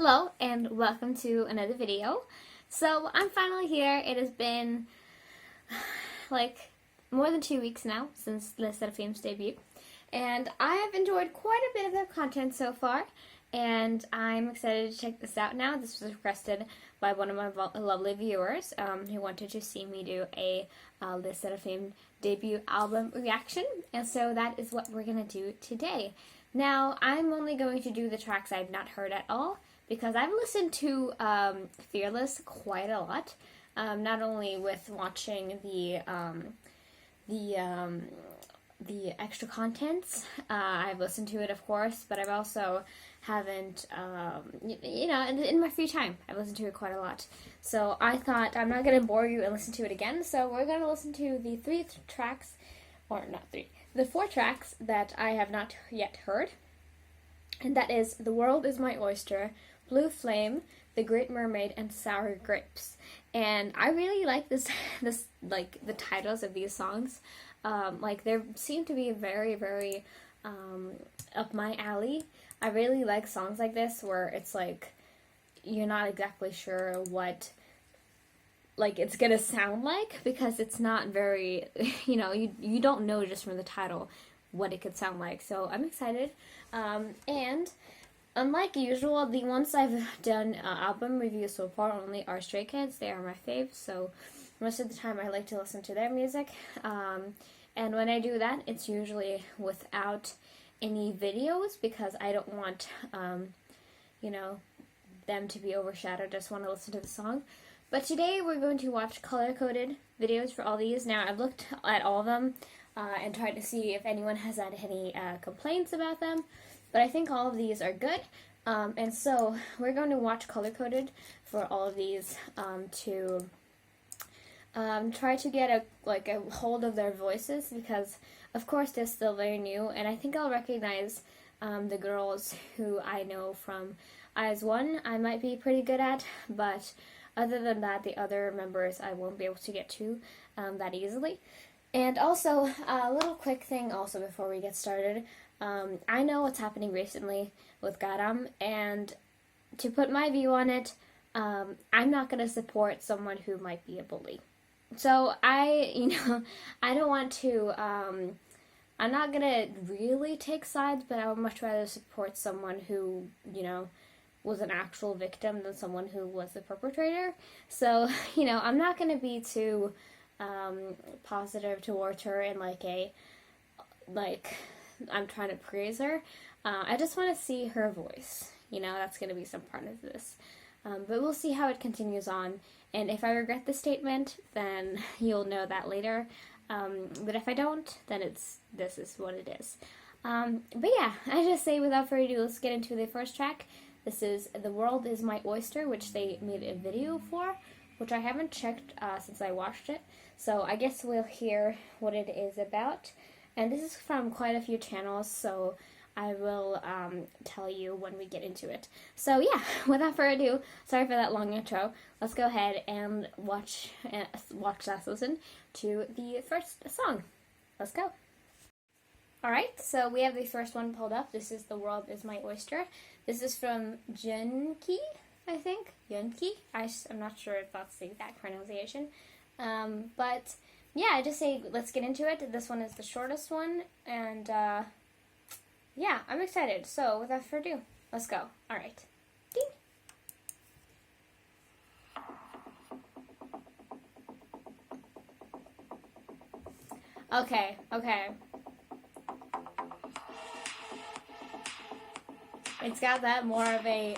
Hello and welcome to another video. So I'm finally here. It has been like more than 2 weeks now since 르세라핌's debut, and I have enjoyed quite a bit of their content so far, and I'm excited to check this out now. This was requested by one of my lovely viewers who wanted to see me do a 르세라핌 debut album reaction, and so that is what we're going to do today. Now, I'm only going to do the tracks I've not heard at all, because I've listened to Fearless quite a lot, not only with watching the extra contents. I've listened to it, of course, but I've also haven't, in my free time, I've listened to it quite a lot. So I thought I'm not going to bore you and listen to it again, so we're going to listen to the the 4 tracks that I have not yet heard, and that is The World Is My Oyster, Blue Flame, The Great Mermaid, and Sour Grapes. And I really like this like the titles of these songs. They seem to be very, very up my alley. I really like songs like this where it's like you're not exactly sure what it's gonna sound like, because it's not very, you don't know just from the title what it could sound like. So I'm excited. And unlike usual, the ones I've done album reviews so far only are Stray Kids. They are my faves, so most of the time I like to listen to their music. And when I do that, it's usually without any videos, because I don't want, them to be overshadowed. I just want to listen to the song. But today we're going to watch color-coded videos for all these. Now, I've looked at all of them and tried to see if anyone has had any complaints about them. But I think all of these are good. And so we're going to watch color-coded for all of these to try to get a hold of their voices, because of course they're still very new, and I think I'll recognize the girls who I know from IS1 I might be pretty good at, but other than that, the other members I won't be able to get to that easily. And also, a little quick thing also before we get started. I know what's happening recently with Garam, and to put my view on it, I'm not going to support someone who might be a bully. So I don't want to, I'm not going to really take sides, but I would much rather support someone who, was an actual victim than someone who was the perpetrator. So, I'm not going to be too positive towards her in I'm trying to praise her. I just want to see her voice. That's going to be some part of this. But we'll see how it continues on. And if I regret the statement, then you'll know that later. But if I don't, then this is what it is. But yeah, I just say without further ado, let's get into the first track. This is The World Is My Oyster, which they made a video for, which I haven't checked since I watched it. So I guess we'll hear what it is about. And this is from quite a few channels, so I will tell you when we get into it. So yeah, without further ado, sorry for that long intro. Let's go ahead and listen to the first song. Let's go. Alright, so we have the first one pulled up. This is The World Is My Oyster. This is from Junki, I think. Junki? I'm not sure if that's the exact pronunciation. But yeah, I just say let's get into it. This one is the shortest one, and yeah, I'm excited. So without further ado, let's go. Alright. Ding! Okay. It's got that more of a,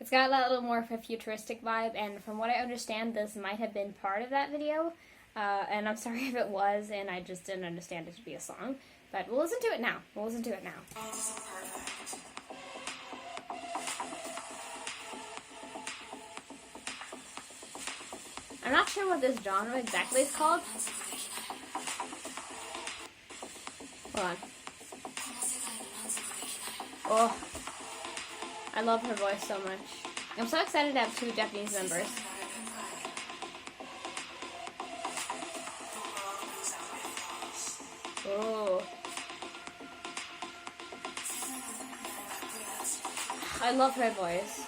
it's got that little more of a futuristic vibe, and from what I understand, this might have been part of that video, and I'm sorry if it was, and I just didn't understand it to be a song, but we'll listen to it now. I'm not sure what this genre exactly is called. Hold on. Oh, I love her voice so much. I'm so excited to have 2 Japanese members. Oh. I love her voice.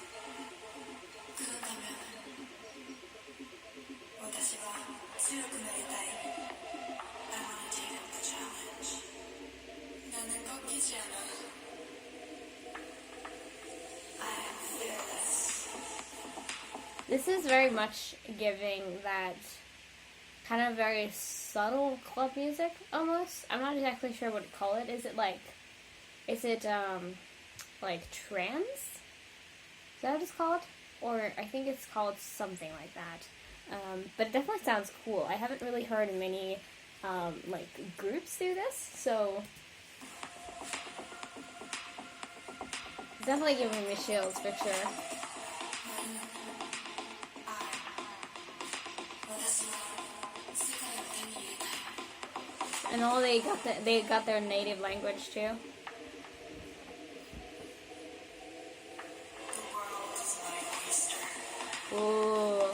This is very much giving that kind of very subtle club music, almost. I'm not exactly sure what to call it. Is it like trance? Is that what it's called? Or I think it's called something like that. But it definitely sounds cool. I haven't really heard many like groups do this, so it's definitely giving me chills for sure. And all they got their native language too. Ooh.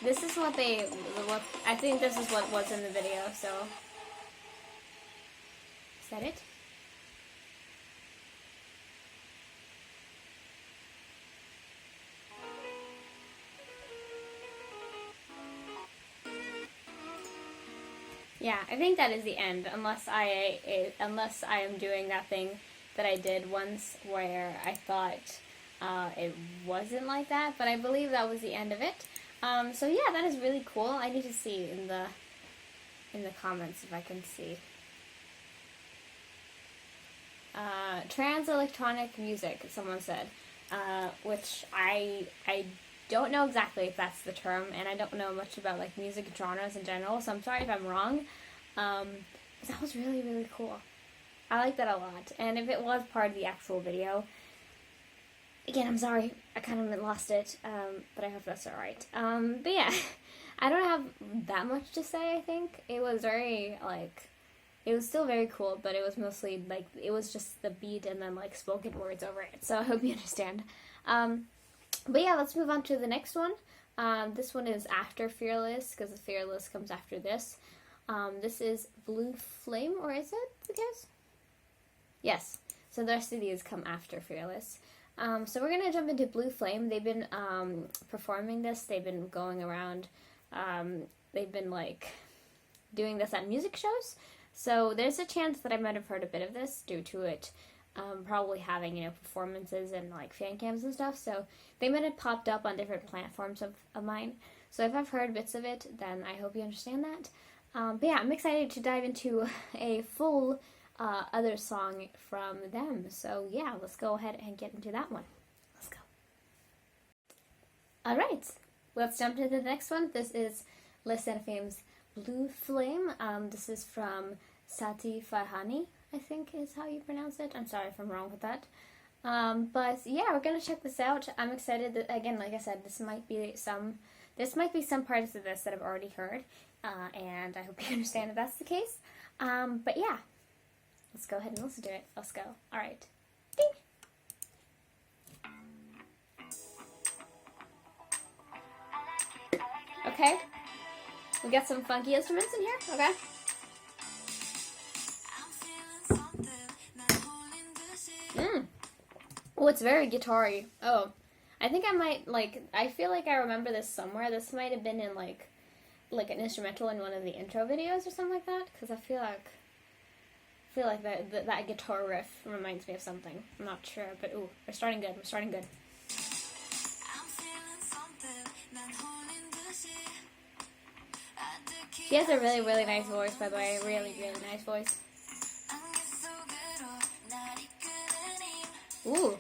This is what I think this is what was in the video, so. Is that it? Yeah, I think that is the end, unless I am doing that thing that I did once where I thought it wasn't like that, but I believe that was the end of it. So yeah, that is really cool. I need to see in the comments if I can see. Trans electronic music, someone said, which I don't know exactly if that's the term, and I don't know much about like music genres in general, so I'm sorry if I'm wrong. That was really, really cool. I like that a lot, and if it was part of the actual video, again, I'm sorry, I kind of lost it, but I hope that's alright. But yeah, I don't have that much to say, I think. It was very, like, it was still very cool, but it was mostly, like, it was just the beat and then, like, spoken words over it, so I hope you understand. But yeah, let's move on to the next one. This one is after Fearless, because the Fearless comes after this. This is Blue Flame, or is it the case? Yes, so the rest of these come after Fearless. So we're going to jump into Blue Flame. They've been performing this, they've been going around, they've been like doing this at music shows. So there's a chance that I might have heard a bit of this due to it probably having, you know, performances and like fan cams and stuff. So they might have popped up on different platforms of mine. So if I've heard bits of it, then I hope you understand that. But yeah, I'm excited to dive into a full other song from them. So yeah, let's go ahead and get into that one. Let's go. Alright, let's jump into the next one. This is 르세라핌's Blue Flame. This is from Sati Farhani, I think is how you pronounce it. I'm sorry if I'm wrong with that. But yeah, we're gonna check this out. I'm excited that, again, like I said, this might be some parts of this that I've already heard, and I hope you understand if that's the case. But yeah, let's go ahead and listen to it. Let's go. Alright. Ding! Okay. We got some funky instruments in here. Okay. Oh, it's very guitar-y. Oh, I think I might, like, I feel like I remember this somewhere. This might have been in, like an instrumental in one of the intro videos or something like that, because I feel like that guitar riff reminds me of something. I'm not sure, but ooh, we're starting good. We're starting good. She has a really, really nice voice, by the way. Really, really nice voice. Ooh.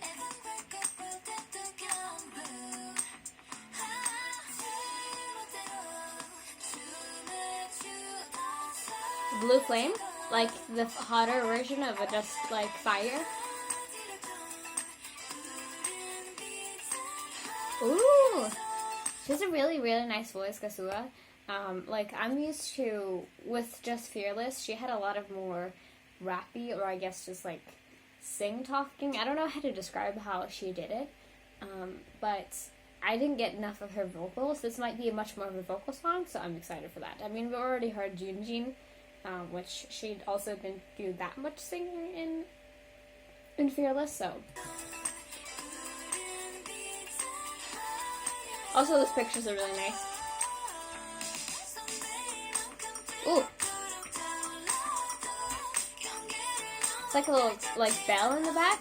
Blue Flame? Like the hotter version of a just like fire? Ooh! She has a really, really nice voice, Kasua. Like, I'm used to, with just Fearless, she had a lot of more rappy, or I guess just like sing-talking. I don't know how to describe how she did it, but I didn't get enough of her vocals. This might be a much more of a vocal song, so I'm excited for that. I mean, we already heard Junjin, which she also didn't do that much singing in Fearless, so. Also, those pictures are really nice. Ooh. It's like a little, like, bell in the back.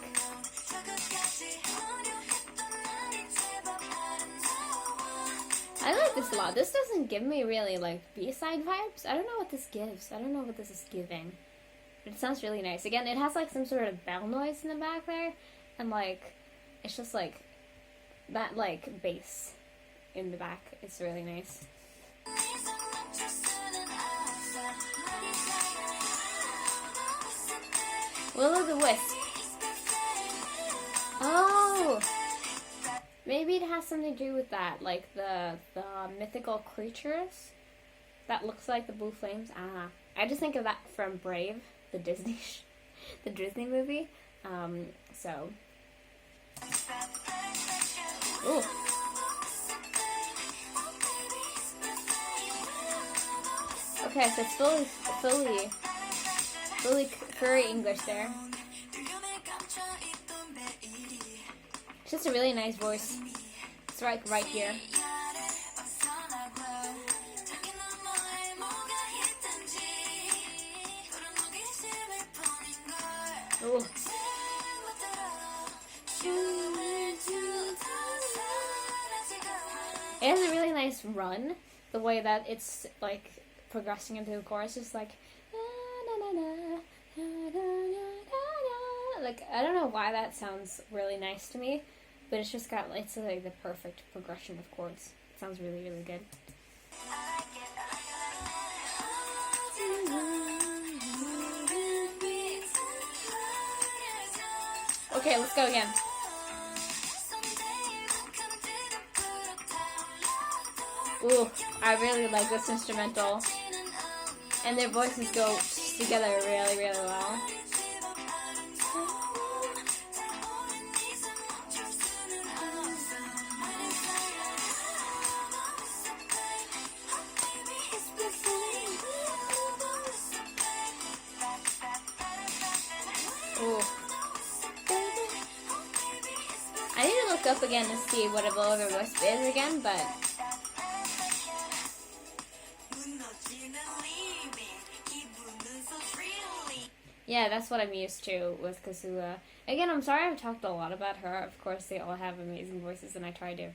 I like this a lot. This doesn't give me really, like, B-side vibes. I don't know what this gives. I don't know what this is giving. But it sounds really nice. Again, it has, like, some sort of bell noise in the back there. And, like, it's just, like, that, like, bass in the back. It's really nice. Will-o'-the-wisp. Oh! Maybe it has something to do with that, like the mythical creatures that looks like the blue flames. I just think of that from Brave, the Disney movie. So. Ooh. Okay, so it's fully curry English there. It's just a really nice voice. It's right here. Ooh. It has a really nice run. The way that it's like progressing into the chorus is like like I don't know why that sounds really nice to me, but it's just got it's like the perfect progression of chords. It sounds really, really good. Okay, let's go again. Ooh, I really like this instrumental. And their voices go together really, really well. Ooh. I need to look up again to see what a will-o'-the-wisp is again, but yeah, that's what I'm used to with Kazuha. Again, I'm sorry I've talked a lot about her. Of course, they all have amazing voices, and I try to,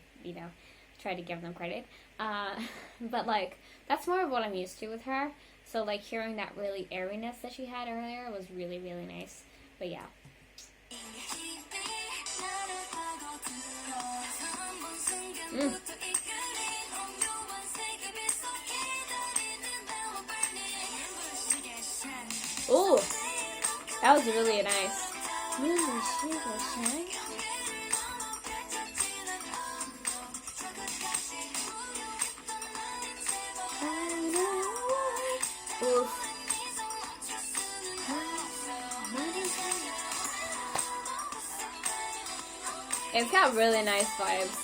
try to give them credit. But, like, that's more of what I'm used to with her. So, like, hearing that really airiness that she had earlier was really, really nice. But, yeah. Ooh! That was really nice. Oof. It's got really nice vibes.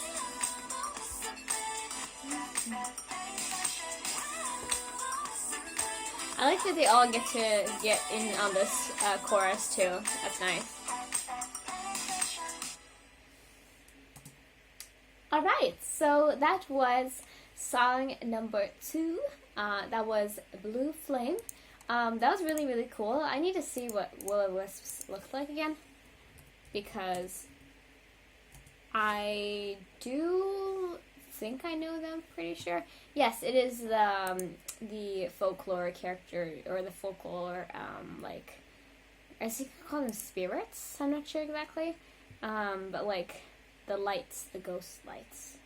I like that they all get in on this chorus too. That's nice. Alright, so that was song number 2. That was Blue Flame. That was really, really cool. I need to see what will-o'-wisps look like again, because I do think I know them, pretty sure. Yes, it is the folklore character, or the folklore, like, I think you could call them spirits, I'm not sure exactly, but like, the lights, the ghost lights.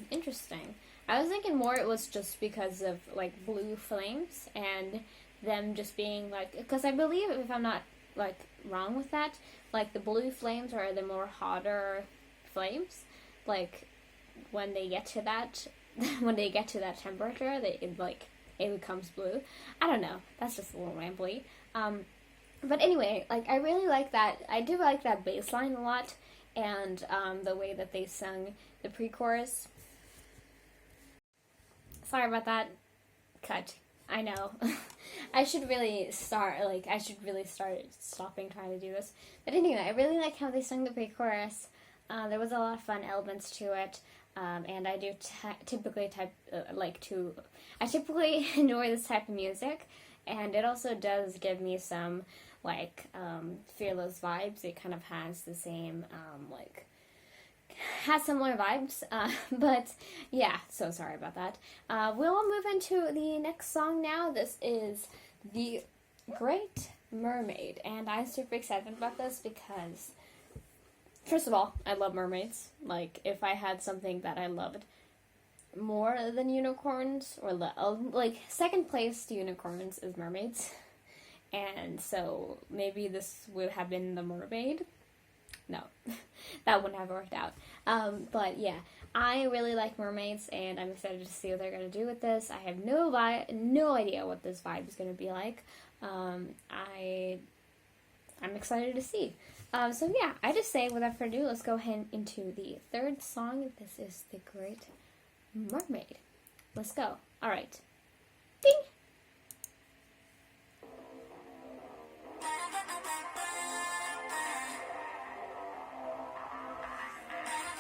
Interesting. I was thinking more it was just because of, like, blue flames, and them just being, like, because I believe, if I'm not, like, wrong with that, like, the blue flames are the more hotter flames, like, when they get to that temperature, it becomes blue. I don't know. That's just a little rambly. But anyway, like, I really like that. I do like that bass line a lot, and the way that they sung the pre-chorus. Sorry about that. Cut. I know. I should really start stopping trying to do this. But anyway, I really like how they sung the pre-chorus. There was a lot of fun elements to it. And I do typically enjoy this type of music. And it also does give me some, Fearless vibes. It kind of has the same, has similar vibes, but yeah, so sorry about that. We'll move into the next song now. This is the Great Mermaid, and I'm super excited about this because, first of all, I love mermaids. Like, if I had something that I loved more than unicorns, or second place to unicorns is mermaids, and so maybe this would have been the mermaid. No, that wouldn't have worked out. But yeah, I really like mermaids, and I'm excited to see what they're going to do with this. I have no idea what this vibe is going to be like. I'm excited to see. So yeah, I just say, without further ado, let's go ahead into the third song. This is the Great Mermaid. Let's go. All right. Ding!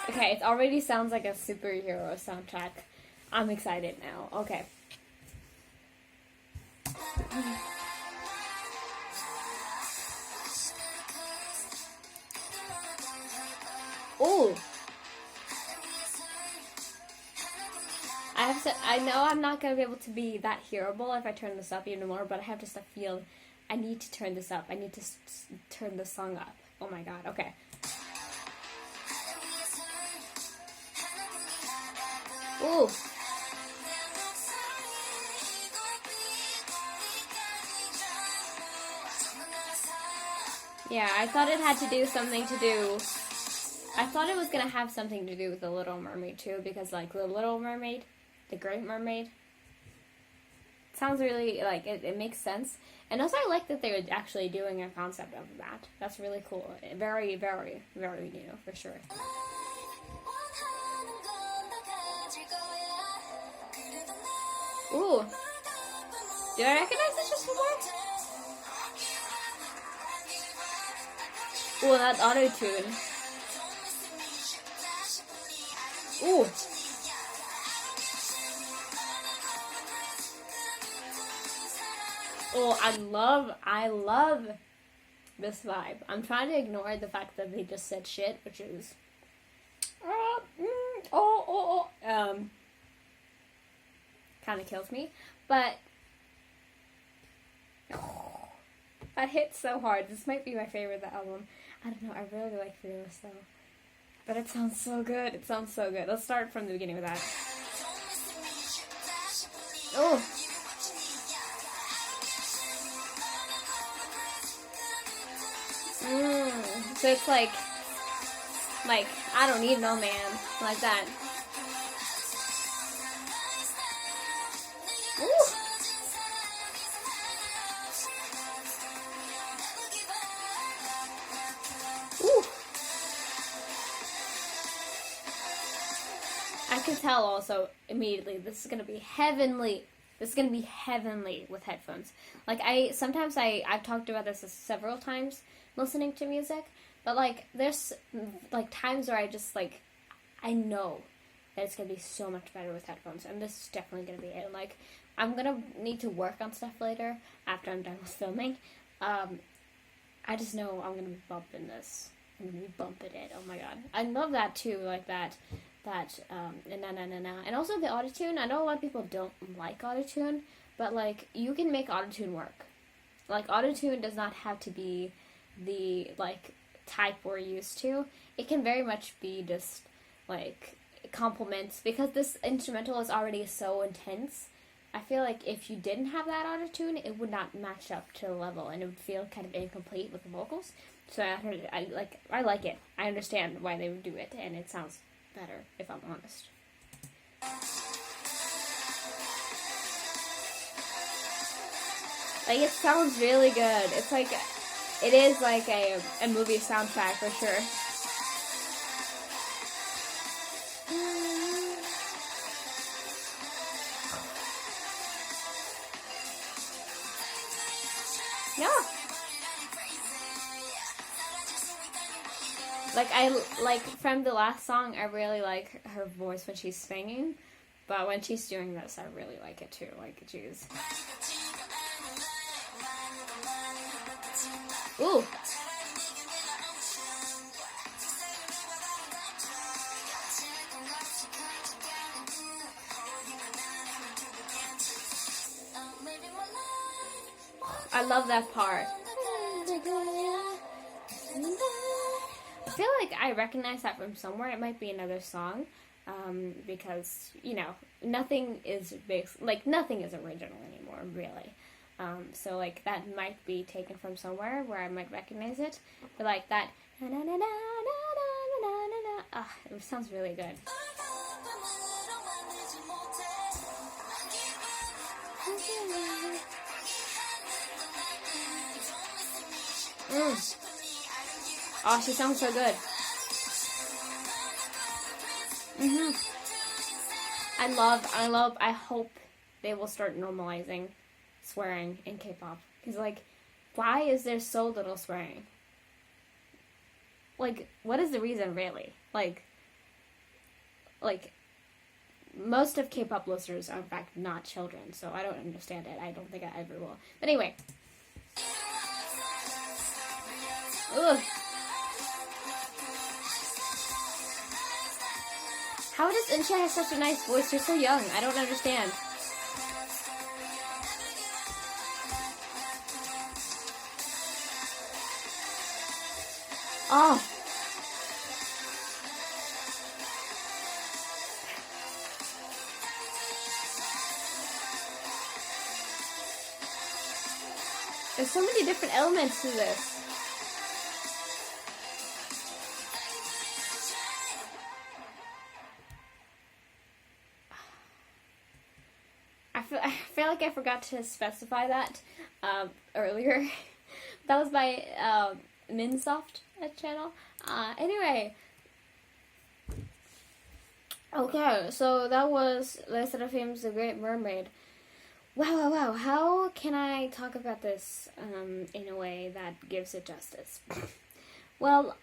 Okay, it already sounds like a superhero soundtrack. I'm excited now. Okay. Ooh. I know I'm not going to be able to be that hearable if I turn this up even more, but I have just a feel I need to turn this up. I need to turn the song up. Oh my god. Okay. Ooh. Yeah, I thought it had to do something to do... I thought it was going to have something to do with The Little Mermaid, too, because, The Little Mermaid, The Great Mermaid, sounds really, it makes sense. And also I like that they were actually doing a concept of that. That's really cool. Very, very, very new, for sure. Ooh. Did I recognize this just before? Ooh, that auto-tune. Ooh. Oh, I love this vibe. I'm trying to ignore the fact that they just said shit, which is... kind of kills me, but that hits so hard. This might be my favorite album. I don't know, I really like Fearless though, but it sounds so good. It sounds so good. Let's start from the beginning with that. Oh, so it's like I don't need no man, like that. I can tell also immediately this is gonna be heavenly. This is gonna be heavenly with headphones. I've talked about this several times listening to music, but there's times where I just I know that it's gonna be so much better with headphones, and this is definitely gonna be it. I'm gonna need to work on stuff later after I'm done with filming. I just know I'm gonna be bumping this. I'm gonna be bumping it. Oh my god, I love that too. And also the autotune. I know a lot of people don't like autotune, but you can make autotune work. Autotune does not have to be the type we're used to. It can very much be just compliments, because this instrumental is already so intense. I feel like if you didn't have that autotune, it would not match up to the level, and it would feel kind of incomplete with the vocals. So I like it. I understand why they would do it, and it sounds better, if I'm honest. It sounds really good. It's it is a movie soundtrack for sure. No. Like from the last song, I really like her voice when she's singing, but when she's doing this, I really like it too. Like, jeez. Ooh. I love that part. I feel like I recognize that from somewhere. It might be another song, because, you know, nothing is nothing is original anymore, really. So like that might be taken from somewhere where I might recognize it, but like that, it sounds really good. Oh, she sounds so good. I hope they will start normalizing swearing in K-pop. Because, like, why is there so little swearing? Like, what is the reason, really? Like, most of K-pop listeners are, in fact, not children, so I don't understand it. I don't think I ever will. But anyway. Ugh. How does Insha have such a nice voice? You're so young. I don't understand. Oh. There's so many different elements to this. I feel like I forgot to specify that earlier. That was by Minsoft channel. Anyway. Okay, so that was 르세라핌's The Great Mermaid. Wow. How can I talk about this in a way that gives it justice? Well,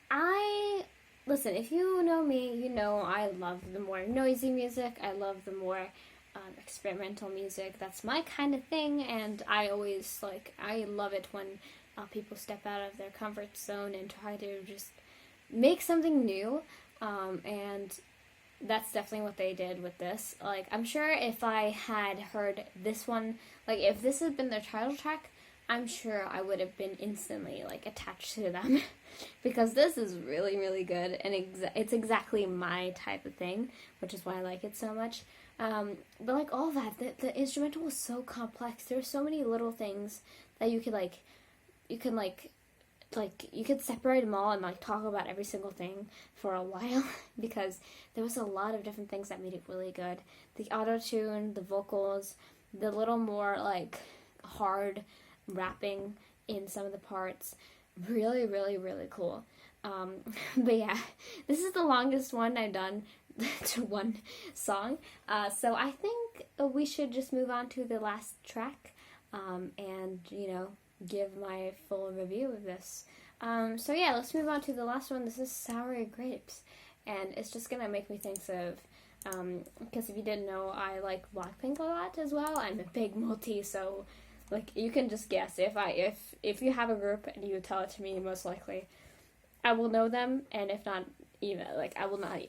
listen, if you know me, you know I love the more noisy music. I love the more experimental music. That's my kind of thing, and I always, I love it when people step out of their comfort zone and try to just make something new, and that's definitely what they did with this. Like, I'm sure if I had heard this one, like, if this had been their title track, I'm sure I would have been instantly, attached to them. Because this is really, really good, and it's exactly my type of thing, which is why I like it so much. But, all that, the instrumental was so complex. There's so many little things that you could, you could separate them all and talk about every single thing for a while, because there was a lot of different things that made it really good. The auto-tune, the vocals, the little more hard rapping in some of the parts, really, really, really cool. But yeah, this is the longest one I've done to one song. So I think we should just move on to the last track, and give my full review of this. So yeah, let's move on to the last one. This is Sour Grapes, and it's just gonna make me think of, because if you didn't know, I like Blackpink a lot as well. I'm a big multi, so you can just guess. If you have a group and you tell it to me, most likely I will know them, and if not, even I will not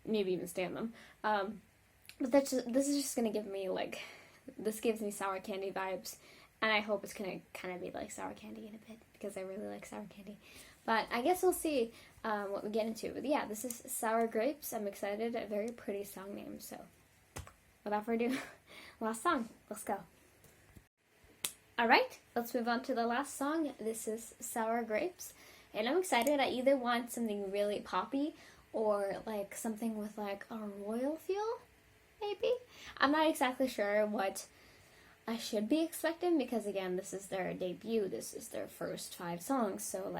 maybe even stand them. But this is just gonna give me this gives me sour candy vibes. And I hope it's going to kind of be like sour candy in a bit, because I really like sour candy. But I guess we'll see what we get into. But yeah, this is Sour Grapes. I'm excited. A very pretty song name. So without further ado, last song. Let's go. Alright, let's move on to the last song. This is Sour Grapes. And I'm excited. I either want something really poppy or something with a royal feel, maybe. I'm not exactly sure what I should be expecting, because again, this is their debut, this is their first 5 songs, so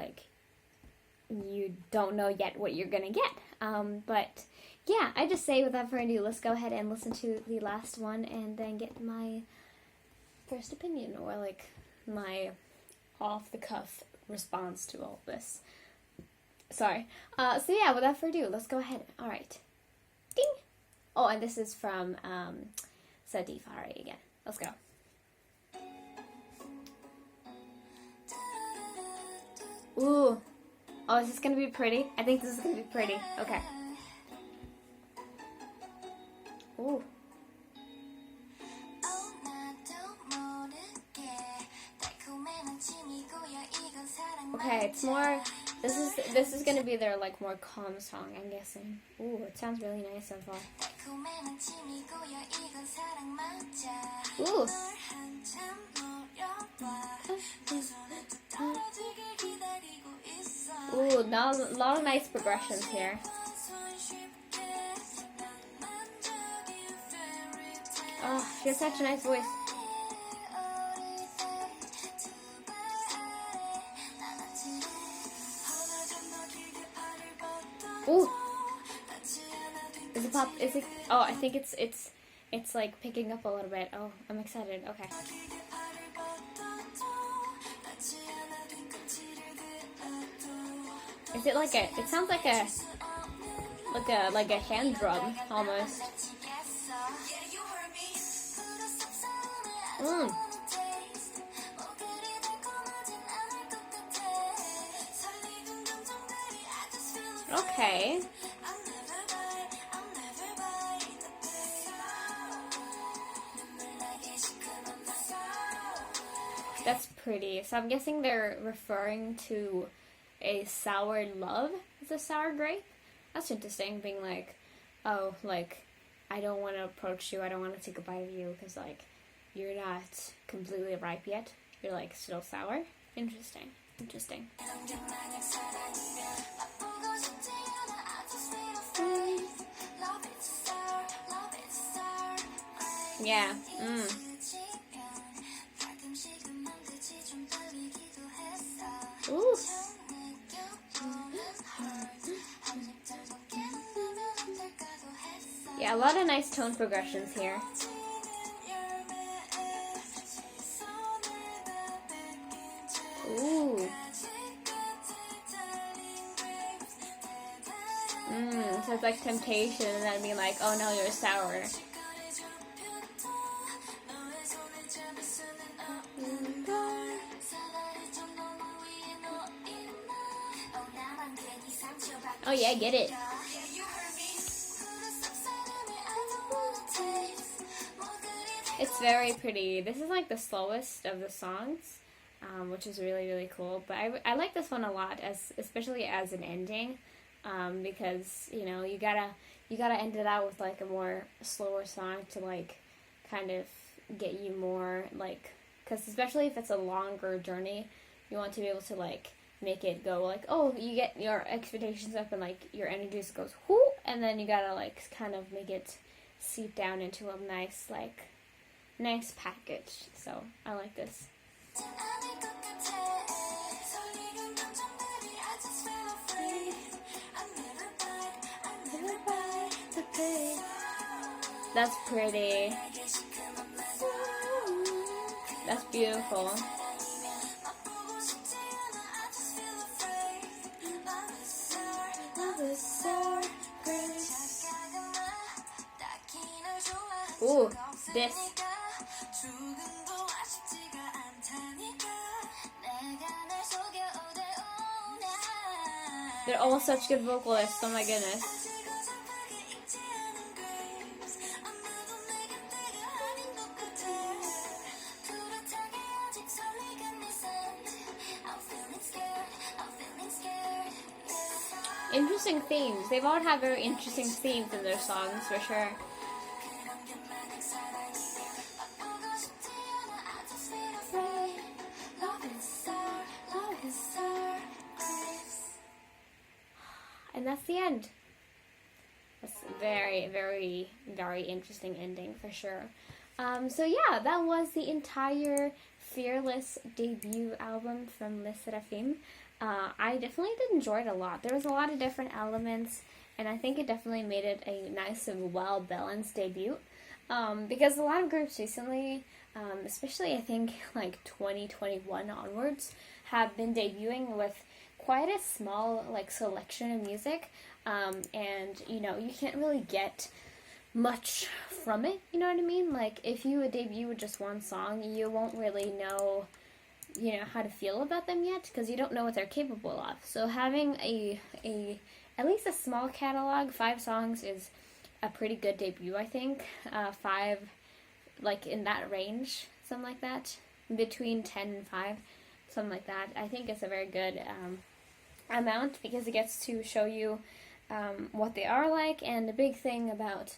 you don't know yet what you're gonna get. But yeah, I just say without further ado, let's go ahead and listen to the last one and then get my first opinion, or my off-the-cuff response to all this. Sorry. So yeah, without further ado, let's go ahead. All right. Ding! Oh, and this is from Sadifari again. Let's go. Ooh. Oh, is this gonna be pretty? I think this is gonna be pretty. Okay. Ooh. Okay, it's more. This is gonna be their like more calm song, I'm guessing. Ooh, it sounds really nice so far. Ooh. Ooh, now a lot of nice progressions here. Oh, she has such a nice voice. Ooh. Is it pop? Is it? Oh, I think it's like picking up a little bit. Oh, I'm excited. Okay. Is it like a? It sounds like a hand drum almost. Okay. That's pretty. So I'm guessing they're referring to a sour love as a sour grape. That's interesting, being like, oh, like, I don't want to approach you, I don't want to take a bite of you, because, like, you're not completely ripe yet. You're, like, still sour. Interesting. Interesting. Yeah. Ooh. Yeah, a lot of nice tone progressions here. Ooh. So it's like temptation and then being like, oh no, you're sour. Oh yeah, get it. It's very pretty. This is like the slowest of the songs, which is really, really cool. But I like this one a lot, especially as an ending, because, you know, you gotta end it out with like a more slower song to like kind of get you more like, because especially if it's a longer journey, you want to be able to like make it go like, oh, you get your expectations up and like your energy just goes whoo, and then you gotta like kind of make it seep down into a nice package. So I like this. That's pretty. That's beautiful. Ooh, this. They're all such good vocalists, oh my goodness. Interesting themes. They've all had very interesting themes in their songs, for sure. And that's the end. That's a very, very, very interesting ending, for sure. So yeah, that was the entire Fearless debut album from 르세라핌. I definitely did enjoy it a lot. There was a lot of different elements, and I think it definitely made it a nice and well-balanced debut. Because a lot of groups recently, especially I think like 2021 onwards, have been debuting with quite a small like selection of music, and you know, you can't really get much from it, you know what I mean? Like if you would debut with just one song, you won't really know, you know, how to feel about them yet, because you don't know what they're capable of. So having a at least a small catalog, 5 songs, is a pretty good debut, I think. 5, like in that range, something like that, between 10 and 5, something like that. I think it's a very good amount, because it gets to show you what they are like. And the big thing about,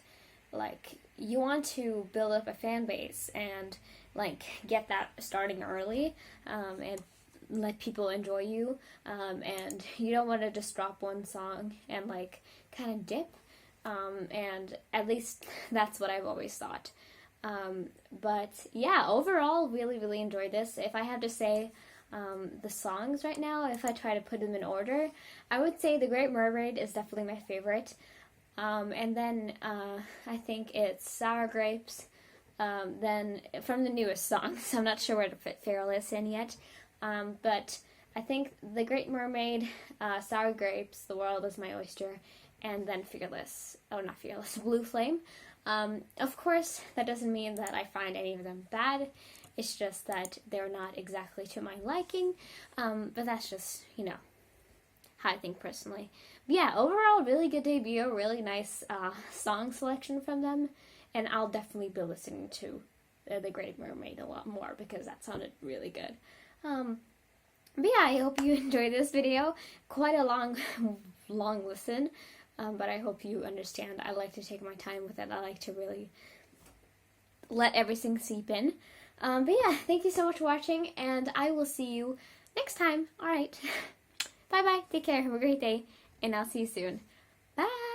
like, you want to build up a fan base and like get that starting early, and let people enjoy you, and you don't want to just drop one song and like kind of dip, and at least that's what I've always thought. But yeah, overall, really enjoyed this. If I have to say the songs right now, if I try to put them in order, I would say The Great Mermaid is definitely my favorite. And then I think it's Sour Grapes. Then from the newest songs, I'm not sure where to fit Fearless in yet. But I think The Great Mermaid, Sour Grapes, The World is My Oyster, and then Fearless. Oh, not Fearless, Blue Flame. Of course, that doesn't mean that I find any of them bad. It's just that they're not exactly to my liking. But that's just, you know, how I think personally. But yeah, overall, really good debut, really nice song selection from them, and I'll definitely be listening to The Great Mermaid a lot more, because that sounded really good. But yeah, I hope you enjoyed this video. Quite a long listen, but I hope you understand. I like to take my time with it. I like to really let everything seep in. But yeah, thank you so much for watching, and I will see you next time. Alright. Bye-bye. Take care. Have a great day. And I'll see you soon. Bye!